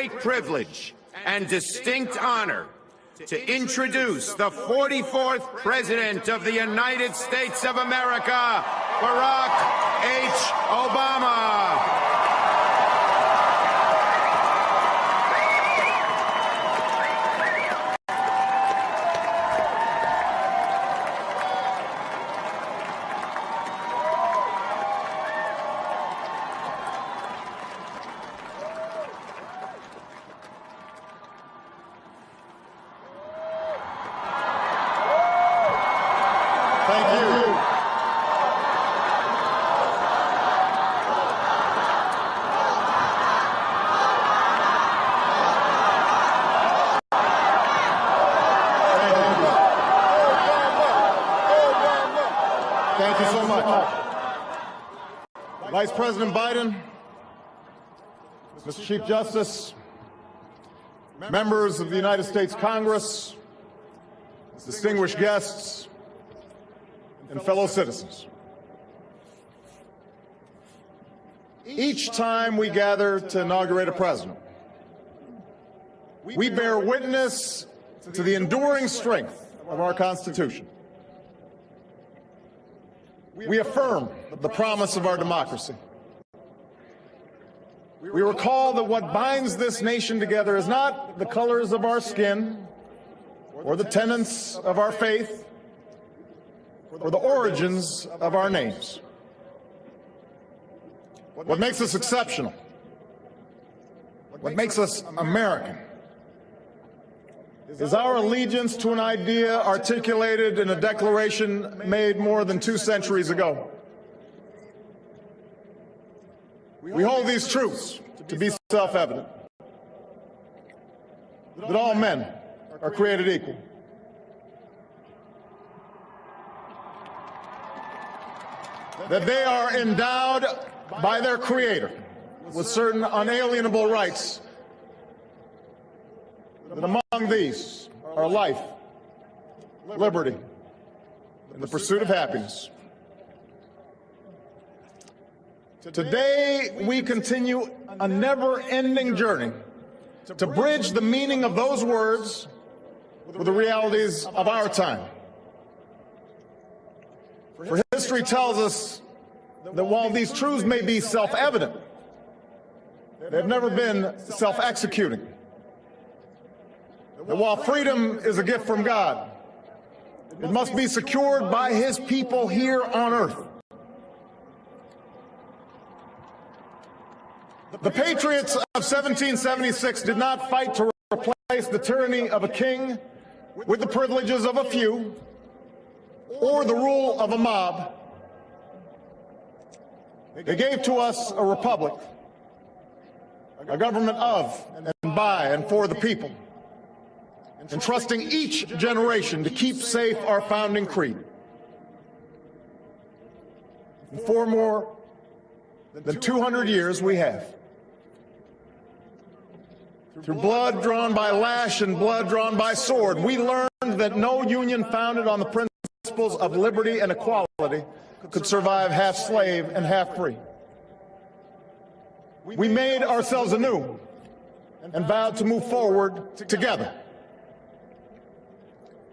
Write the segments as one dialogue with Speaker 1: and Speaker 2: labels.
Speaker 1: great privilege and distinct honor to introduce the 44th President of the United States of America, Barack H. Obama.
Speaker 2: Thank you. Thank you so much. Vice President Biden, Mr. Chief Justice, members of the United States Congress, distinguished guests, and fellow citizens. Each time we gather to inaugurate a president, we bear witness to the enduring strength of our Constitution. We affirm the promise of our democracy. We recall that what binds this nation together is not the colors of our skin or the tenets of our faith or the origins of our names. What makes us exceptional, what makes us American, is our allegiance to an idea articulated in a declaration made more than 2 centuries ago. We hold these truths to be self-evident, that all men are created equal, that they are endowed by their Creator with certain unalienable rights, that among these are life, liberty, and the pursuit of happiness. Today, we continue a never-ending journey to bridge the meaning of those words with the realities of our time. For history tells us that while these truths may be self-evident, they've never been self-executing. That while freedom is a gift from God, it must be secured by His people here on earth. The patriots of 1776 did not fight to replace the tyranny of a king with the privileges of a few or the rule of a mob. They gave to us a republic, a government of and by and for the people, entrusting each generation to keep safe our founding creed. And for more than 200 years we have. Through blood drawn by lash and blood drawn by sword, we learned that no union founded on the principles of liberty and equality could survive half slave and half free. We made ourselves anew and vowed to move forward together.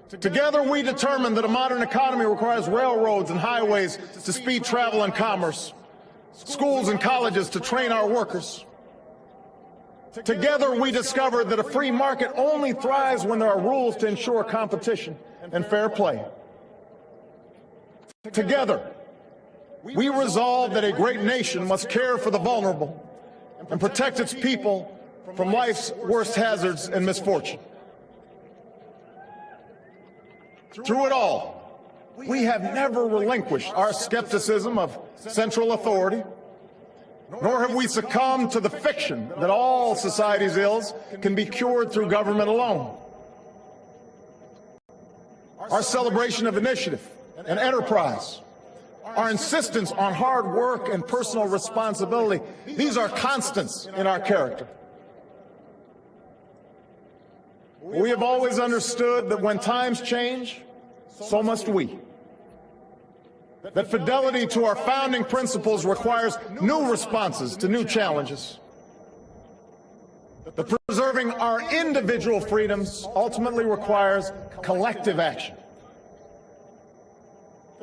Speaker 2: Together we determined that a modern economy requires railroads and highways to speed travel and commerce, schools and colleges to train our workers. Together we discovered that a free market only thrives when there are rules to ensure competition and fair play. Together we resolved that a great nation must care for the vulnerable and protect its people from life's worst hazards and misfortune. Through it all, we have never relinquished our skepticism of central authority, nor have we succumbed to the fiction that all society's ills can be cured through government alone. Our celebration of initiative and enterprise, our insistence on hard work and personal responsibility, these are constants in our character. We have always understood that when times change, so must we. That fidelity to our founding principles requires new responses to new challenges. that preserving our individual freedoms ultimately requires collective action.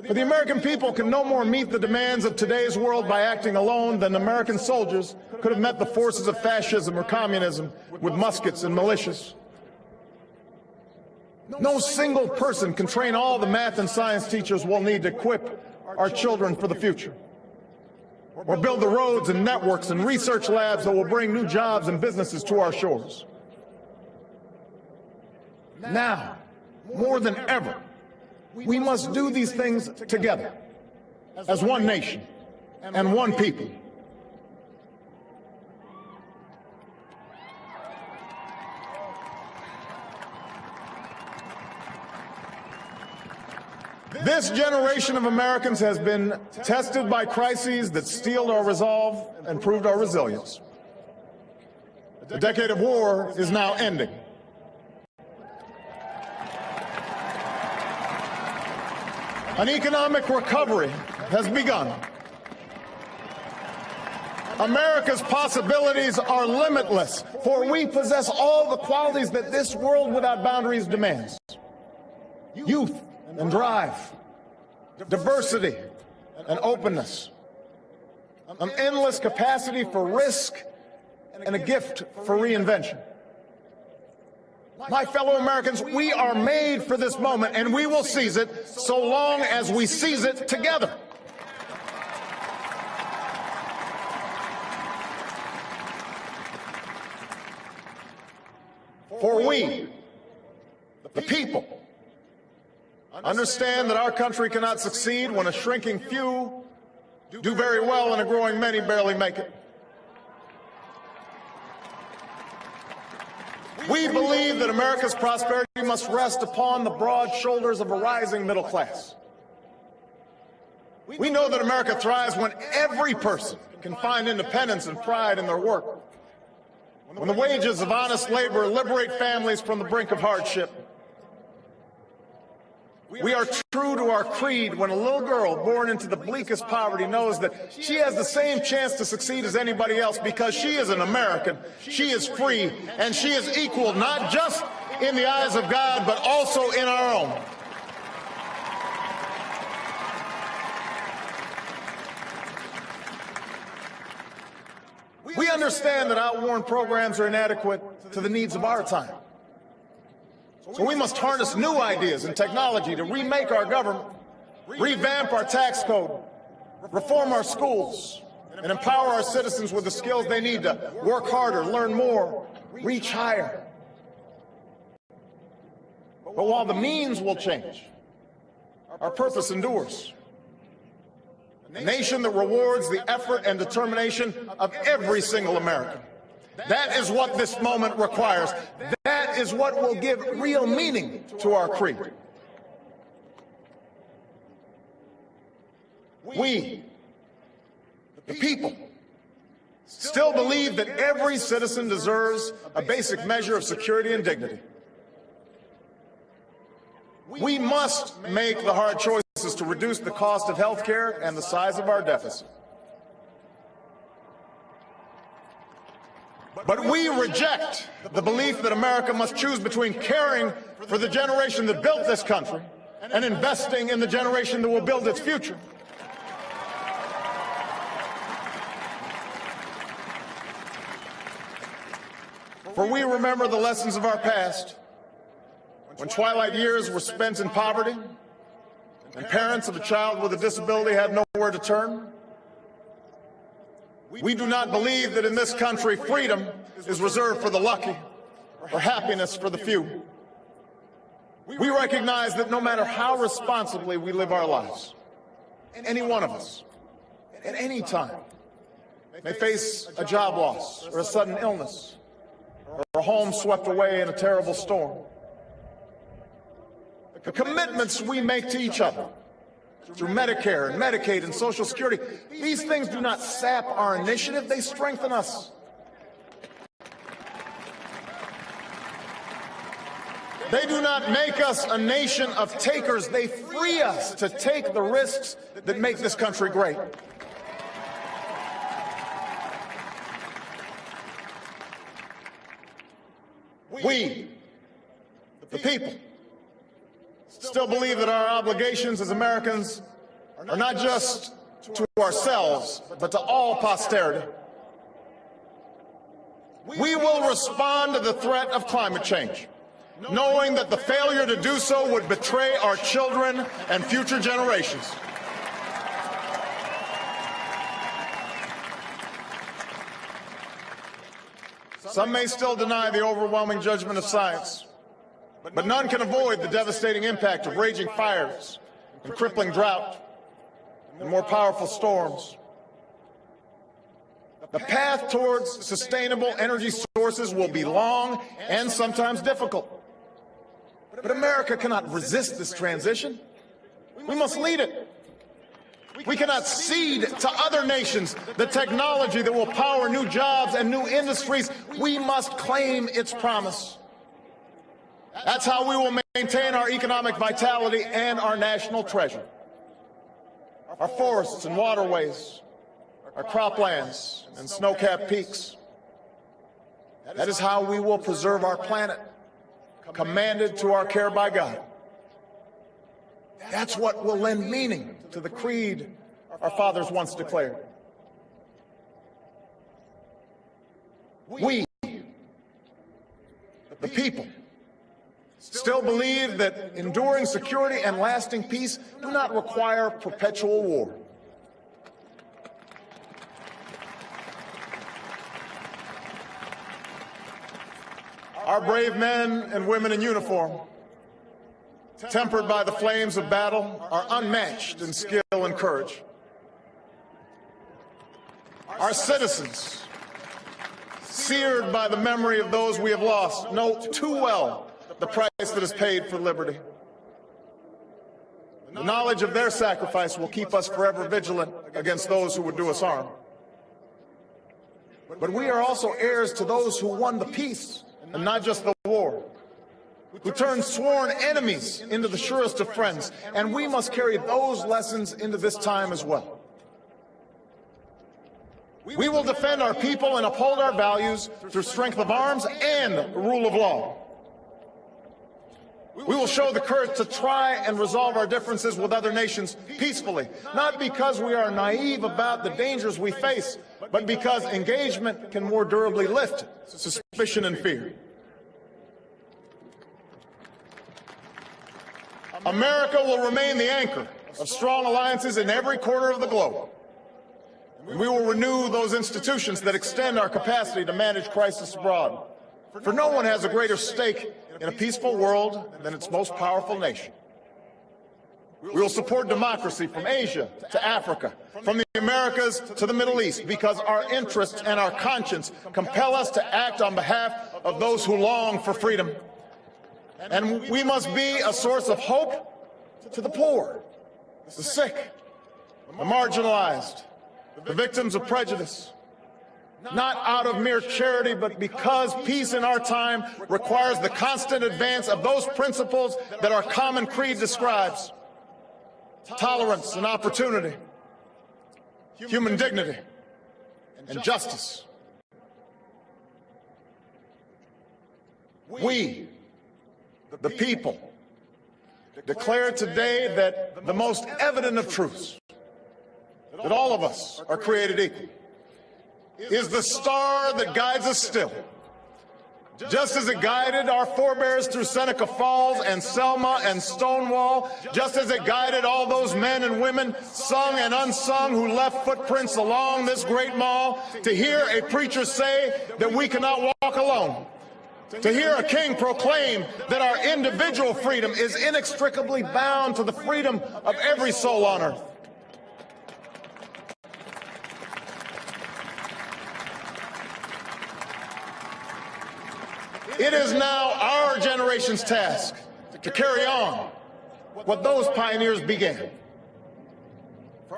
Speaker 2: For the American people can no more meet the demands of today's world by acting alone than American soldiers could have met the forces of fascism or communism with muskets and militias. No single person can train all the math and science teachers we'll need to equip our children for the future, or build the roads and networks and research labs that will bring new jobs and businesses to our shores. Now, more than ever, we must do these things together, as one nation and one people. This generation of Americans has been tested by crises that steeled our resolve and proved our resilience. The decade of war is now ending. An economic recovery has begun. America's possibilities are limitless, for we possess all the qualities that this world without boundaries demands. Youth and drive, diversity and openness, an endless capacity for risk, and a gift for reinvention. My fellow Americans, we are made for this moment, and we will seize it so long as we seize it together. For we, the people, understand that our country cannot succeed when a shrinking few do very well and a growing many barely make it. We believe that America's prosperity must rest upon the broad shoulders of a rising middle class. We know that America thrives when every person can find independence and pride in their work, when the wages of honest labor liberate families from the brink of hardship. We are true to our creed when a little girl born into the bleakest poverty knows that she has the same chance to succeed as anybody else because she is an American, she is free, and she is equal not just in the eyes of God, but also in our own. We understand that outworn programs are inadequate to the needs of our time. So we must harness new ideas and technology to remake our government, revamp our tax code, reform our schools, and empower our citizens with the skills they need to work harder, learn more, reach higher. But while the means will change, our purpose endures. A nation that rewards the effort and determination of every single American. That is what this moment requires. That is what will give real meaning to our creed. We, the people, still believe that every citizen deserves a basic measure of security and dignity. We must make the hard choices to reduce the cost of health care and the size of our deficit. But we reject the belief that America must choose between caring for the generation that built this country and investing in the generation that will build its future. For we remember the lessons of our past, when twilight years were spent in poverty and parents of a child with a disability had nowhere to turn. We do not believe that in this country freedom is reserved for the lucky or happiness for the few. We recognize that no matter how responsibly we live our lives, any one of us, at any time, may face a job loss or a sudden illness or a home swept away in a terrible storm. The commitments we make to each other through Medicare and Medicaid and Social Security, these things do not sap our initiative, they strengthen us. They do not make us a nation of takers, they free us to take the risks that make this country great. We, the people, still believe that our obligations as Americans are not just to ourselves, but to all posterity. We will respond to the threat of climate change, knowing that the failure to do so would betray our children and future generations. Some may still deny the overwhelming judgment of science, but none can avoid the devastating impact of raging fires and crippling drought and more powerful storms. The path towards sustainable energy sources will be long and sometimes difficult. But America cannot resist this transition. We must lead it. We cannot cede to other nations the technology that will power new jobs and new industries. We must claim its promise. That's how we will maintain our economic vitality and our national treasure. Our forests and waterways, our croplands and snow-capped peaks. That is how we will preserve our planet, commanded to our care by God. That's what will lend meaning to the creed our fathers once declared. We, the people, still believe that enduring security and lasting peace do not require perpetual war. Our brave men and women in uniform, tempered by the flames of battle, are unmatched in skill and courage. Our citizens, seared by the memory of those we have lost, know too well the price that is paid for liberty. The knowledge of their sacrifice will keep us forever vigilant against those who would do us harm. But we are also heirs to those who won the peace and not just the war, who turned sworn enemies into the surest of friends, and we must carry those lessons into this time as well. We will defend our people and uphold our values through strength of arms and rule of law. We will show the courage to try and resolve our differences with other nations peacefully, not because we are naive about the dangers we face, but because engagement can more durably lift suspicion and fear. America will remain the anchor of strong alliances in every corner of the globe. We will renew those institutions that extend our capacity to manage crisis abroad. For no one has a greater stake in a peaceful world than its most powerful nation. We will support democracy from Asia to Africa, from the Americas to the Middle East, because our interests and our conscience compel us to act on behalf of those who long for freedom. And we must be a source of hope to the poor, the sick, the marginalized, the victims of prejudice, not out of mere charity, but because peace in our time requires the constant advance of those principles that our common creed describes: tolerance and opportunity, human dignity, and justice. We, the people, declare today that the most evident of truths, that all of us are created equal, is the star that guides us still. Just as it guided our forebears through Seneca Falls and Selma and Stonewall, just as it guided all those men and women, sung and unsung, who left footprints along this great mall, to hear a preacher say that we cannot walk alone, to hear a king proclaim that our individual freedom is inextricably bound to the freedom of every soul on earth. It is now our generation's task to carry on what those pioneers began.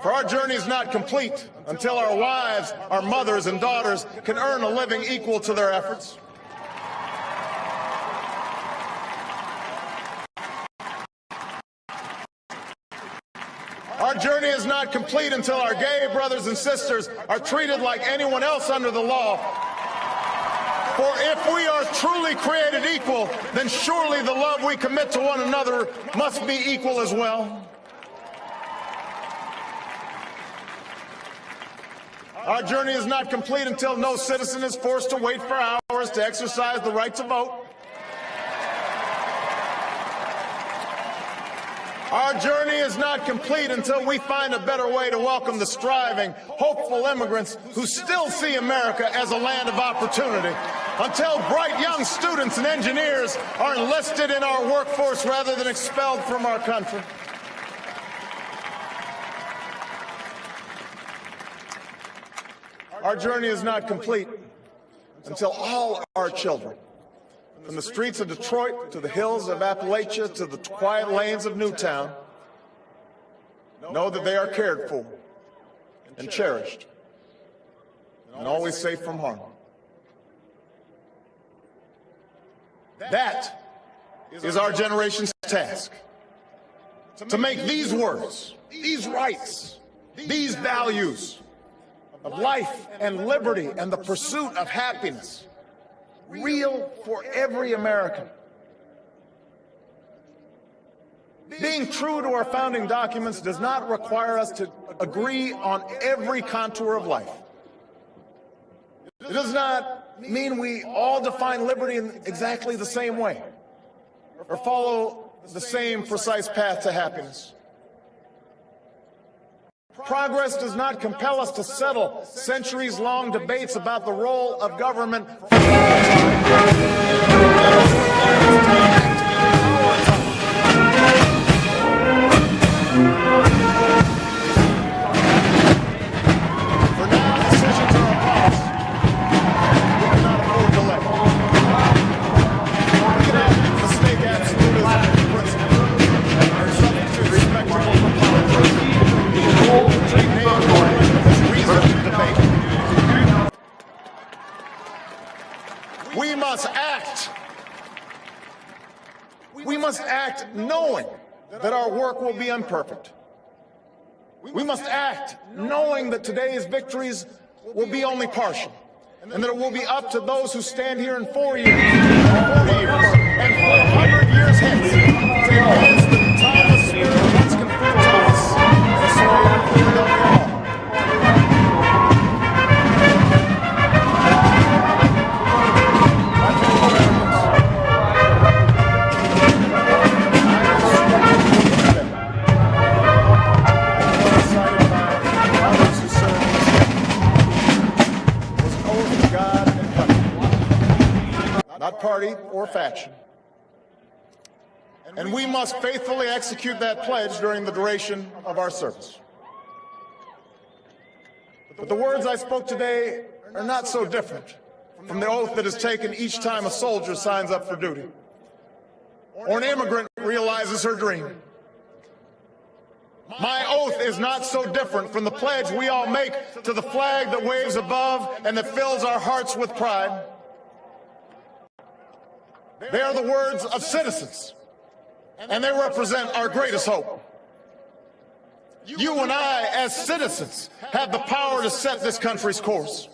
Speaker 2: For our journey is not complete until our wives, our mothers, and daughters can earn a living equal to their efforts. Our journey is not complete until our gay brothers and sisters are treated like anyone else under the law. For if we are truly created equal, then surely the love we commit to one another must be equal as well. Our journey is not complete until no citizen is forced to wait for hours to exercise the right to vote. Our journey is not complete until we find a better way to welcome the striving, hopeful immigrants who still see America as a land of opportunity. Until bright young students and engineers are enlisted in our workforce rather than expelled from our country. Our journey is not complete until all our children, from the streets of Detroit to the hills of Appalachia to the quiet lanes of Newtown, know that they are cared for and cherished and always safe from harm. That is our generation's task, to make these words, these rights, these values of life and liberty and the pursuit of happiness real for every American. Being true to our founding documents does not require us to agree on every contour of life. It does not mean we all define liberty in exactly the same way or follow the same precise path to happiness. Progress does not compel us to settle centuries-long debates about the role of government. We must act knowing that our work will be imperfect. We must act knowing that today's victories will be only partial, and that it will be up to those who stand here in 4 years, 40 years, and 400 years hence to advance the timeless spirit once conferred to us and so on forward of them all. Not party or faction. And we must faithfully execute that pledge during the duration of our service. But the words I spoke today are not so different from the oath that is taken each time a soldier signs up for duty, or an immigrant realizes her dream. My oath is not so different from the pledge we all make to the flag that waves above and that fills our hearts with pride. They are the words of citizens, and they represent our greatest hope. You and I, as citizens, have the power to set this country's course.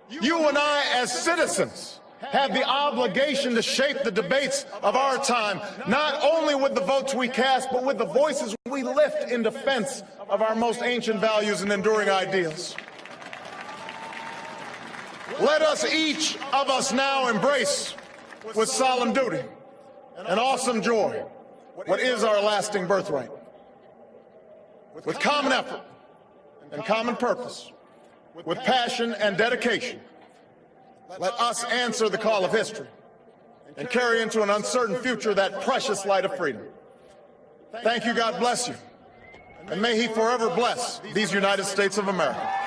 Speaker 2: You and I, as citizens, have the obligation to shape the debates of our time, not only with the votes we cast, but with the voices we lift in defense of our most ancient values and enduring ideals. Let us, each of us, now embrace with solemn duty and awesome joy what is our lasting birthright. With common effort and common purpose, with passion and dedication, let us answer the call of history and carry into an uncertain future that precious light of freedom. Thank you, God bless you, and may He forever bless these United States of America.